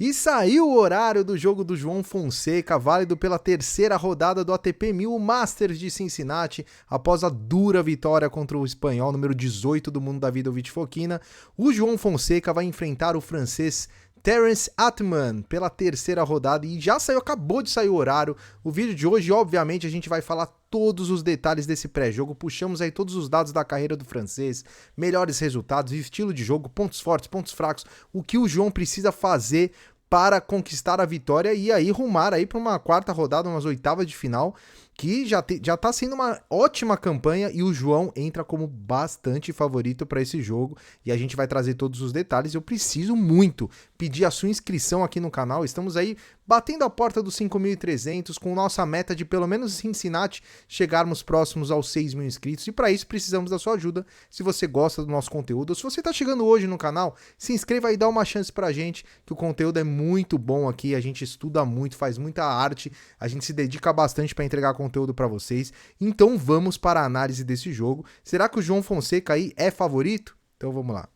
E saiu o horário do jogo do João Fonseca, válido pela terceira rodada do ATP 1000 Masters de Cincinnati, após a dura vitória contra o espanhol número 18 do mundo, Davidovich Fokina. O João Fonseca vai enfrentar o francês Terence Attmann pela terceira rodada e já saiu, acabou de sair o horário. O vídeo de hoje, obviamente, a gente vai falar todos os detalhes desse pré-jogo, puxamos aí todos os dados da carreira do francês, melhores resultados, estilo de jogo, pontos fortes, pontos fracos, o que o João precisa fazer para conquistar a vitória e aí rumar aí para uma quarta rodada, umas oitavas de final, que já tá sendo uma ótima campanha e o João entra como bastante favorito para esse jogo e a gente vai trazer todos os detalhes. Eu preciso muito pedir a sua inscrição aqui no canal, estamos aí batendo a porta dos 5.300 com nossa meta de pelo menos em Cincinnati chegarmos próximos aos 6.000 inscritos e para isso precisamos da sua ajuda. Se você gosta do nosso conteúdo ou se você está chegando hoje no canal, se inscreva e dá uma chance pra gente, que o conteúdo é muito bom aqui, a gente estuda muito, faz muita arte, a gente se dedica bastante para entregar conteúdo para vocês. Então vamos para a análise desse jogo. Será que o João Fonseca aí é favorito? Então vamos lá.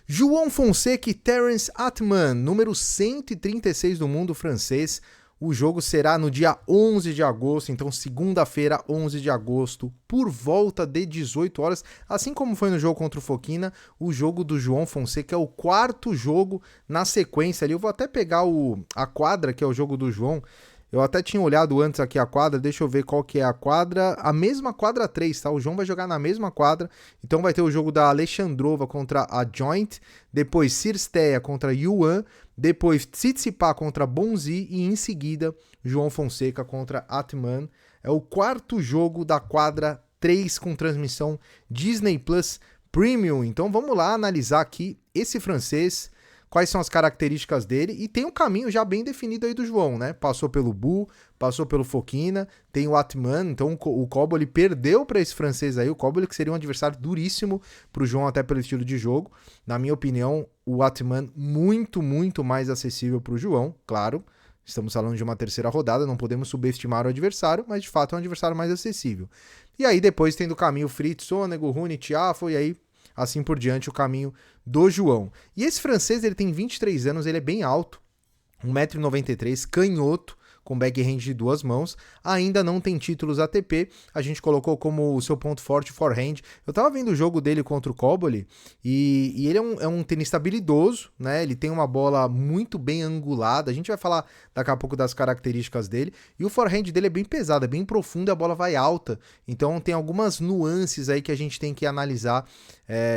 João Fonseca e Terence Attmann, número 136 do mundo francês. O jogo será no dia 11 de agosto, então segunda-feira, 11 de agosto, por volta de 18 horas. Assim como foi no jogo contra o Fokina, o jogo do João Fonseca é o quarto jogo na sequência ali. Eu vou até pegar a quadra, que é o jogo do João. Eu até tinha olhado antes aqui a quadra, deixa eu ver qual que é a quadra. A mesma quadra 3, tá? O João vai jogar na mesma quadra. Então vai ter o jogo da Alexandrova contra a Joint, depois Cirstea contra Yuan, depois Tsitsipas contra Bonzi e em seguida João Fonseca contra Attmann. É o quarto jogo da quadra 3 com transmissão Disney Plus Premium. Então vamos lá analisar aqui esse francês, quais são as características dele, e tem um caminho já bem definido aí do João, né? Passou pelo Bu, passou pelo Fokina, tem o Attmann, então o Cobo perdeu para esse francês aí, o Cobo que seria um adversário duríssimo para o João até pelo estilo de jogo. Na minha opinião, o Attmann muito, muito mais acessível para o João, claro. Estamos falando de uma terceira rodada, não podemos subestimar o adversário, mas de fato é um adversário mais acessível. E aí depois tem do caminho Fritz, Sonego, Rune, Tiafoe, e aí assim por diante o caminho do João. E esse francês, ele tem 23 anos, ele é bem alto, 1,93 m, canhoto, com backhand de duas mãos, ainda não tem títulos ATP, a gente colocou como o seu ponto forte forehand. Eu tava vendo o jogo dele contra o Cobboli e ele é um tenista habilidoso, né? Ele tem uma bola muito bem angulada, a gente vai falar daqui a pouco das características dele, e o forehand dele é bem pesado, é bem profundo e a bola vai alta, então tem algumas nuances aí que a gente tem que analisar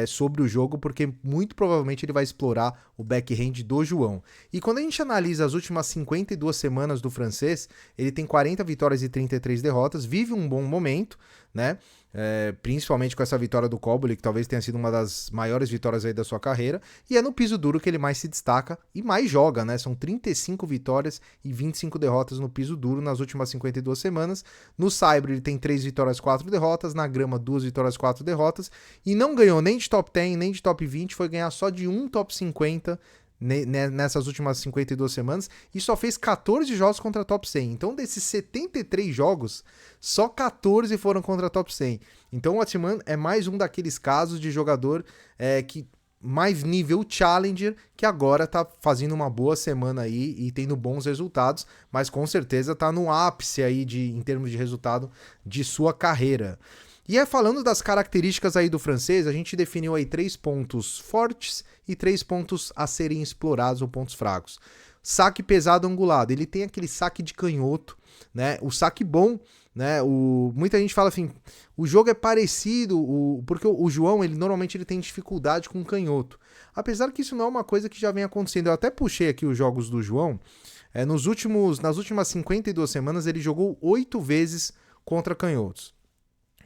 sobre o jogo, porque muito provavelmente ele vai explorar o backhand do João. E quando a gente analisa as últimas 52 semanas do francês, ele tem 40 vitórias e 33 derrotas, vive um bom momento, né? Principalmente com essa vitória do Cobboli, que talvez tenha sido uma das maiores vitórias aí da sua carreira, e é no piso duro que ele mais se destaca e mais joga, né? São 35 vitórias e 25 derrotas no piso duro nas últimas 52 semanas. No Saibro ele tem 3 vitórias, 4 derrotas, na grama 2 vitórias, 4 derrotas, e não ganhou nem de top 10, nem de top 20, foi ganhar só de um top 50 nessas últimas 52 semanas, e só fez 14 jogos contra a top 100. Então, desses 73 jogos, só 14 foram contra a top 100. Então, o Attmann é mais um daqueles casos de jogador que mais nível challenger, que agora tá fazendo uma boa semana aí e tendo bons resultados, mas com certeza tá no ápice aí em termos de resultado de sua carreira. E falando das características aí do francês, a gente definiu aí 3 pontos fortes e 3 pontos a serem explorados ou pontos fracos. Saque pesado angulado, ele tem aquele saque de canhoto, né? O saque bom, né? Muita gente fala assim, o jogo é parecido, porque o João, normalmente ele tem dificuldade com o canhoto. Apesar que isso não é uma coisa que já vem acontecendo. Eu até puxei aqui os jogos do João. Nas últimas 52 semanas ele jogou 8 vezes contra canhotos.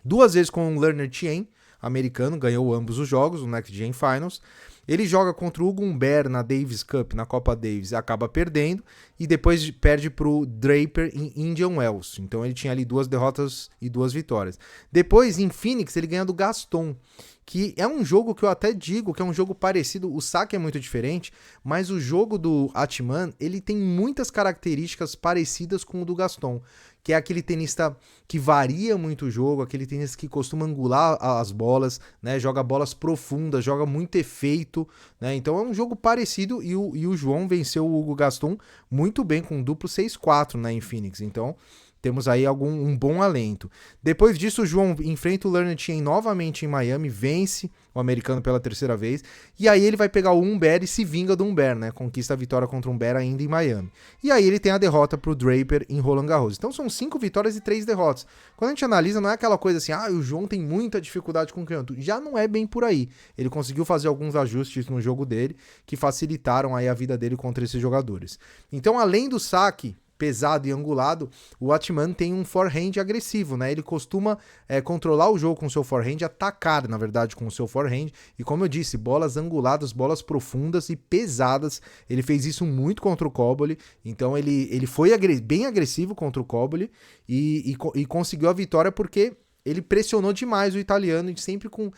2 vezes com o Leonard Chien, americano, ganhou ambos os jogos, o Next Gen Finals. Ele joga contra o Hugo Humbert na Davis Cup, na Copa Davis, e acaba perdendo, e depois perde pro Draper em Indian Wells. Então ele tinha ali 2 derrotas e 2 vitórias. Depois, em Phoenix, ele ganha do Gaston, que é um jogo que eu até digo que é um jogo parecido, o saque é muito diferente, mas o jogo do Atman, ele tem muitas características parecidas com o do Gaston, que é aquele tenista que varia muito o jogo, aquele tenista que costuma angular as bolas, né, joga bolas profundas, joga muito efeito, né, então é um jogo parecido e o João venceu o Hugo Gaston muito bem com um duplo 6-4, né, em Phoenix, então temos aí um bom alento. Depois disso, o João enfrenta o Learner Chen novamente em Miami, vence o americano pela 3ª vez, e aí ele vai pegar o Humbert e se vinga do Humbert, né? Conquista a vitória contra o Humbert ainda em Miami. E aí ele tem a derrota pro Draper em Roland Garros. Então são 5 vitórias e 3 derrotas. Quando a gente analisa, não é aquela coisa assim, o João tem muita dificuldade com o canto. Já não é bem por aí. Ele conseguiu fazer alguns ajustes no jogo dele que facilitaram aí a vida dele contra esses jogadores. Então, além do saque pesado e angulado, o Atman tem um forehand agressivo, né? Ele costuma controlar o jogo com o seu forehand, atacar, na verdade, com o seu forehand. E como eu disse, bolas anguladas, bolas profundas e pesadas. Ele fez isso muito contra o Cobbally. Então ele foi bem agressivo contra o Cobbally e conseguiu a vitória porque ele pressionou demais o italiano e sempre com...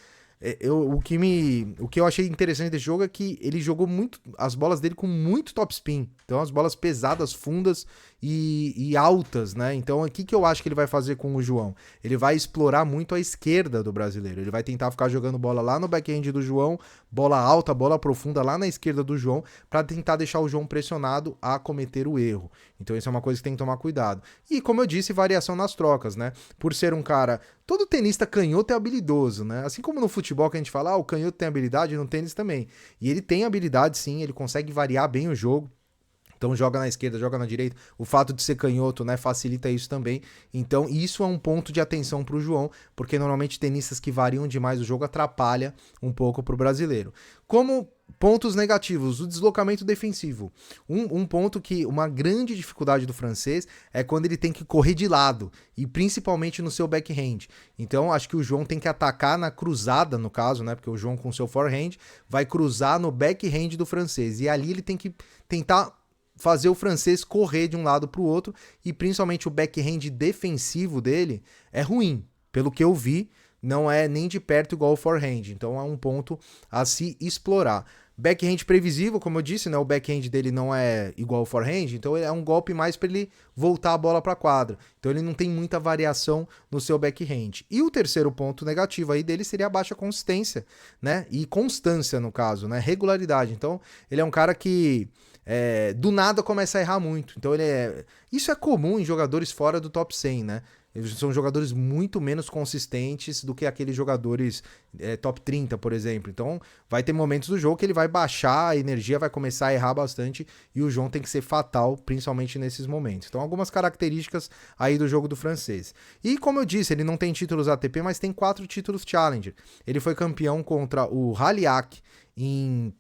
O que eu achei interessante desse jogo é que ele jogou muito as bolas dele com muito topspin. Então as bolas pesadas, fundas e altas, né? Então o que eu acho que ele vai fazer com o João? Ele vai explorar muito a esquerda do brasileiro. Ele vai tentar ficar jogando bola lá no backhand do João, bola alta, bola profunda lá na esquerda do João, para tentar deixar o João pressionado a cometer o erro. Então isso é uma coisa que tem que tomar cuidado. E como eu disse, variação nas trocas, né? Por ser um cara... Todo tenista canhoto é habilidoso, né? Assim como no futebol que a gente fala, o canhoto tem habilidade, no tênis também. E ele tem habilidade sim, ele consegue variar bem o jogo. Então joga na esquerda, joga na direita. O fato de ser canhoto, né, facilita isso também. Então isso é um ponto de atenção para o João, porque normalmente tenistas que variam demais o jogo atrapalha um pouco para o brasileiro. Como pontos negativos, o deslocamento defensivo. Um ponto que uma grande dificuldade do francês é quando ele tem que correr de lado, e principalmente no seu backhand. Então acho que o João tem que atacar na cruzada, no caso, né, porque o João com seu forehand vai cruzar no backhand do francês. E ali ele tem que tentar fazer o francês correr de um lado para o outro, e principalmente o backhand defensivo dele é ruim. Pelo que eu vi, não é nem de perto igual o forehand, então é um ponto a se explorar. Backhand previsível, como eu disse, né, o backhand dele não é igual ao forehand, então é um golpe mais para ele voltar a bola para a quadra. Então ele não tem muita variação no seu backhand. E o terceiro ponto negativo aí dele seria a baixa consistência, né? E constância, no caso, né? Regularidade. Então ele é um cara que do nada começa a errar muito. Então isso é comum em jogadores fora do top 100, né? Eles são jogadores muito menos consistentes do que aqueles jogadores top 30, por exemplo. Então, vai ter momentos do jogo que ele vai baixar a energia, vai começar a errar bastante, e o João tem que ser fatal, principalmente nesses momentos. Então, algumas características aí do jogo do francês. E, como eu disse, ele não tem títulos ATP, mas tem 4 títulos Challenger. Ele foi campeão contra o Haliak em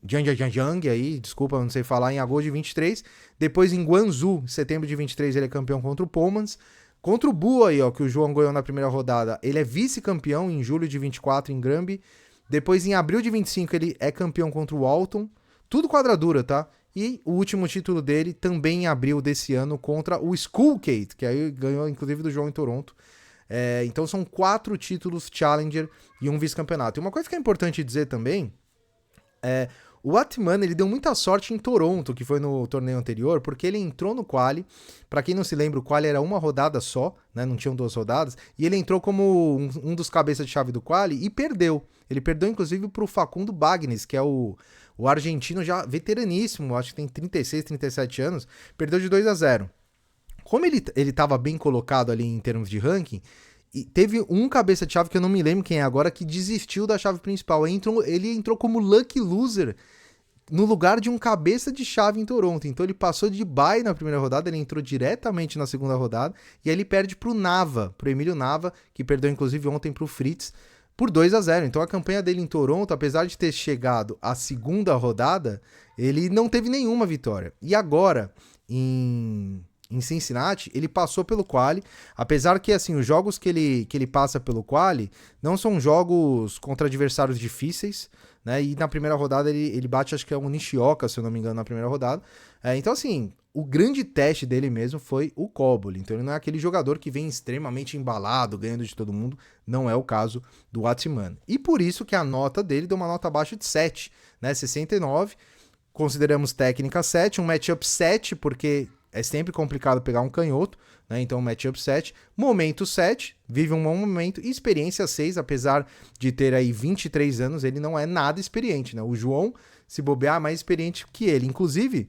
Zhangjiang aí, desculpa, não sei falar, em agosto de 23. Depois em Guangzhou, em setembro de 23, ele é campeão contra o Pomans. Contra o Bu aí, ó, que o João ganhou na primeira rodada, ele é vice-campeão em julho de 24 em Granby. Depois em abril de 25 ele é campeão contra o Walton. Tudo quadradura, tá? E o último título dele também em abril desse ano contra o Schoolgate, que aí ganhou inclusive do João em Toronto. Então são 4 títulos Challenger e um vice-campeonato. E uma coisa que é importante dizer também o Atman, ele deu muita sorte em Toronto, que foi no torneio anterior, porque ele entrou no quali. Pra quem não se lembra, o quali era uma rodada só, né? Não tinham 2 rodadas. E ele entrou como um dos cabeças de chave do quali e perdeu. Ele perdeu, inclusive, pro Facundo Bagnis, que é o argentino já veteraníssimo, acho que tem 36, 37 anos. Perdeu de 2-0. Como ele estava bem colocado ali em termos de ranking, e teve um cabeça de chave que eu não me lembro quem é agora, que desistiu da chave principal. Ele entrou como lucky loser no lugar de um cabeça de chave em Toronto. Então ele passou de bye na primeira rodada, ele entrou diretamente na segunda rodada, e aí ele perde pro Nava, pro Emílio Nava, que perdeu inclusive ontem pro Fritz, por 2-0. Então a campanha dele em Toronto, apesar de ter chegado à segunda rodada, ele não teve nenhuma vitória. E agora, em em Cincinnati, ele passou pelo quali, apesar que assim, os jogos que ele passa pelo quali não são jogos contra adversários difíceis, né? E na primeira rodada ele bate, acho que é um Nishioka, se eu não me engano, na primeira rodada. Então assim, o grande teste dele mesmo foi o Coble, então ele não é aquele jogador que vem extremamente embalado, ganhando de todo mundo, não é o caso do Atman. E por isso que a nota dele deu uma nota abaixo de 7, né? 69, consideramos técnica 7, um matchup 7, porque é sempre complicado pegar um canhoto, né? Então matchup 7, momento 7, vive um bom momento, e experiência 6, apesar de ter aí 23 anos, ele não é nada experiente, né? O João, se bobear, é mais experiente que ele. Inclusive,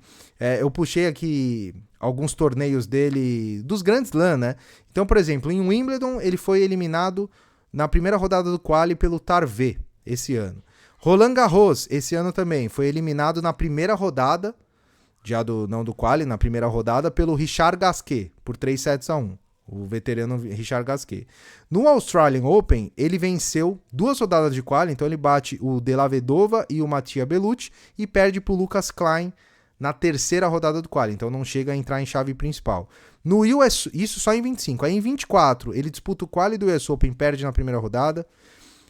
eu puxei aqui alguns torneios dele, dos Grand Slam, né? Então, por exemplo, em Wimbledon, ele foi eliminado na primeira rodada do quali pelo Tarvé, esse ano. Roland Garros, esse ano também, foi eliminado na primeira rodada, não do quali, na primeira rodada, pelo Richard Gasquet, por 3-1, o veterano Richard Gasquet. No Australian Open, ele venceu 2 rodadas de quali, então ele bate o De La Vedova e o Mattia Bellucci e perde para o Lucas Klein na terceira rodada do quali, então não chega a entrar em chave principal. No US, isso só em 25, aí em 24 ele disputa o quali do US Open, perde na primeira rodada,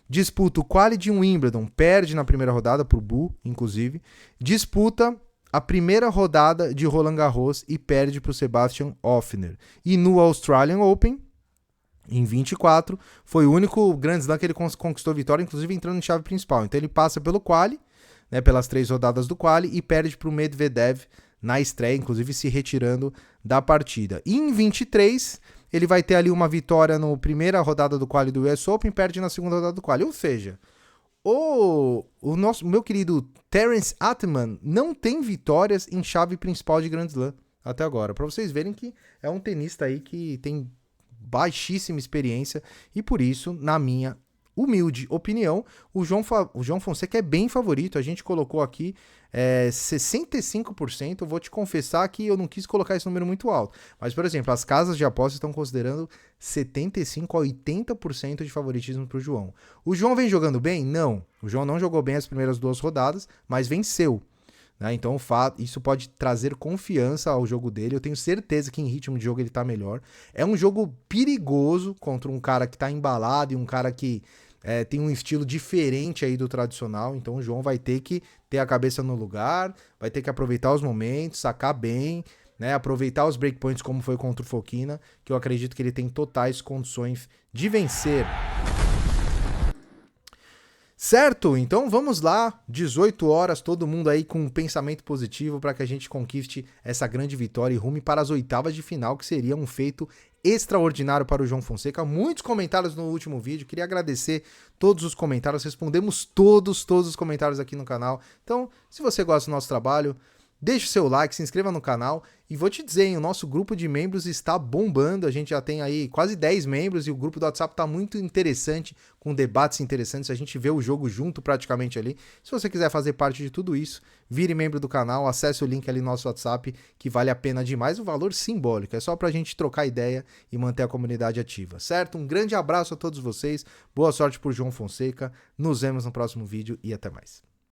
disputa o quali de Wimbledon, perde na primeira rodada pro Bu, inclusive, disputa a primeira rodada de Roland Garros e perde para o Sebastian Hoffner. E no Australian Open, em 24, foi o único Grand Slam que ele conquistou vitória, inclusive entrando em chave principal. Então ele passa pelo quali, né, pelas 3 rodadas do quali, e perde para o Medvedev na estreia, inclusive se retirando da partida. E em 23, ele vai ter ali uma vitória na primeira rodada do quali do US Open, perde na segunda rodada do quali. Ou seja, o meu querido Terence Atman não tem vitórias em chave principal de Grand Slam até agora. Para vocês verem que é um tenista aí que tem baixíssima experiência e por isso, na minha humilde opinião, o João Fonseca é bem favorito. A gente colocou aqui 65%. Eu vou te confessar que eu não quis colocar esse número muito alto. Mas, por exemplo, as casas de apostas estão considerando 75% a 80% de favoritismo para o João. O João vem jogando bem? Não. O João não jogou bem as primeiras 2 rodadas, mas venceu. Né? Então, isso pode trazer confiança ao jogo dele. Eu tenho certeza que em ritmo de jogo ele está melhor. É um jogo perigoso contra um cara que está embalado e um cara que tem um estilo diferente aí do tradicional. Então, o João vai ter que ter a cabeça no lugar, vai ter que aproveitar os momentos, sacar bem, né? Aproveitar os breakpoints como foi contra o Fokina, que eu acredito que ele tem totais condições de vencer. Certo? Então vamos lá, 18 horas, todo mundo aí com um pensamento positivo para que a gente conquiste essa grande vitória e rume para as oitavas de final, que seria um feito extraordinário para o João Fonseca. Muitos comentários no último vídeo, queria agradecer todos os comentários, respondemos todos os comentários aqui no canal. Então, se você gosta do nosso trabalho, deixe o seu like, se inscreva no canal e vou te dizer, hein, o nosso grupo de membros está bombando, a gente já tem aí quase 10 membros e o grupo do WhatsApp está muito interessante, com debates interessantes, a gente vê o jogo junto praticamente ali. Se você quiser fazer parte de tudo isso, vire membro do canal, acesse o link ali no nosso WhatsApp, que vale a pena demais, um valor simbólico, é só pra gente trocar ideia e manter a comunidade ativa, certo? Um grande abraço a todos vocês, boa sorte por João Fonseca, nos vemos no próximo vídeo e até mais.